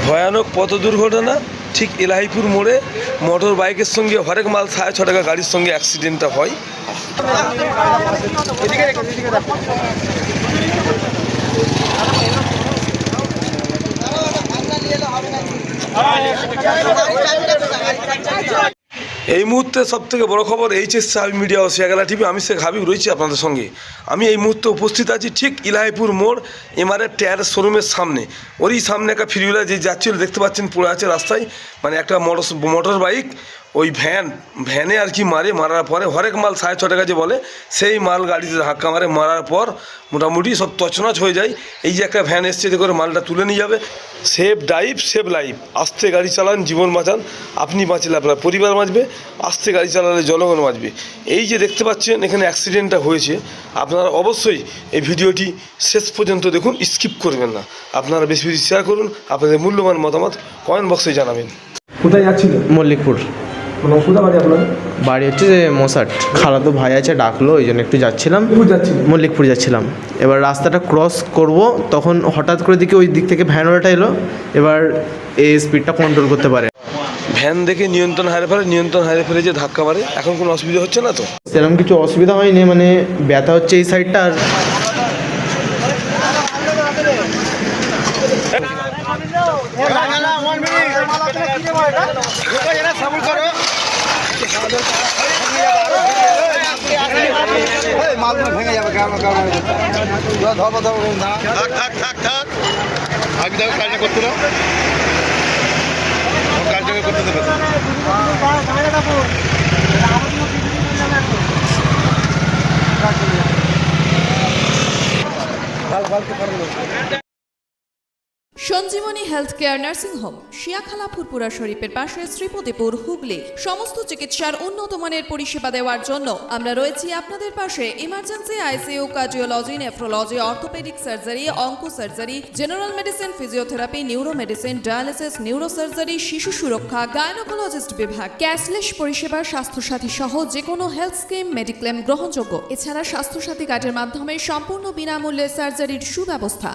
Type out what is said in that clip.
ভয়ানক পথ দুর্ঘটনা ঠিক এলাহিপুর মোড়ে মোটর বাইকের সঙ্গে হরেক মাল 6.5 টাকা গাড়ির সঙ্গে অ্যাক্সিডেন্টটা হয়। এই মুহূর্তে সবথেকে বড় খবর এইচএস হাবিব মিডিয়া ও শেয়াগালা টিভি। আমি শেখ হাবিব রয়েছি আপনাদের সঙ্গে। আমি এই মুহূর্তে উপস্থিত আছি ঠিক ইলাহিপুর মোড় এমআরএফ টায়ার শোরুমের সামনে। ওরই সামনে একটা ফিরিউলার যে যাচ্ছিল দেখতে পাচ্ছেন পড়ে আছে রাস্তায়, মানে একটা মোটর বাইক ওই ভ্যানে আর কি মারার পরে হরেক মাল 6.5 টাকা যে বলে সেই মাল গাড়িতে ধাক্কা মারার পর মোটামুটি সব তছনছ হয়ে যায়। এই যে একটা ভ্যান এসছে যে করে মালটা তুলে নিয়ে যাবে। সেফ ড্রাইভ সেভ লাইফ, আস্তে গাড়ি চালান, জীবন বাঁচান। আপনি বাঁচলে আপনার পরিবার বাঁচবে, আস্তে গাড়ি চালালে জনগণ বাঁচবে। এই যে দেখতে পাচ্ছেন এখানে অ্যাক্সিডেন্টটা হয়েছে, আপনারা অবশ্যই এই ভিডিওটি শেষ পর্যন্ত দেখুন, স্কিপ করবেন না। আপনারা বেশি বেশি শেয়ার করুন, আপনাদের মূল্যবান মতামত কমেন্ট বক্সে জানাবেন। কোথায় যাচ্ছিলেন? মল্লিকপুর। কোথায় বাড়ি আপনার? বাড়ি হচ্ছে যে মশাট, খালাতো ভাই আছে ডাকলো, ওই জন্য একটু যাচ্ছিলাম। মল্লিকপুর যাচ্ছিলাম। এবার রাস্তাটা ক্রস করব, তখন হঠাৎ করে দিকে ওই দিক থেকে ভ্যানওয়ালাটা এলো। এবার এই স্পিডটা কন্ট্রোল করতে পারে, ভ্যান দেখে নিয়ন্ত্রণ হারিয়ে ফেলে যে ধাক্কা মারে। এখন কোনো অসুবিধা হচ্ছে না তো? সেরকম কিছু অসুবিধা হয়নি, মানে ব্যথা হচ্ছে এই সাইডটা। আর ভেঙে যাবে কাজটা করতে না, কাজটা করতে দেবে। Sanjeevani health care nursing home, Shiakhala Furfura শরীফের পাশে, শ্রীপতিপুর, হুগলি। সমস্ত চিকিৎসার উন্নত মানের পরিষেবা দেওয়ার জন্য আমরা রয়েছি আপনাদের পাশে। Emergency, ICU, cardiology, nephrology, orthopaedic surgery, onco surgery, general medicine, physiotherapy, neuro medicine, dialysis, neuro surgery, শিশু সুরক্ষা, গাইনোকোলজিস্ট বিভাগ, ক্যাশলেস পরিষেবা, স্বাস্থ্যসাথী সহ যে কোনো হেলথ স্কিম, মেডিক্লেম গ্রহণযোগ্য। এছাড়া স্বাস্থ্যসাথী কার্ডের মাধ্যমে সম্পূর্ণ বিনামূল্যে সার্জারির সুব্যবস্থা।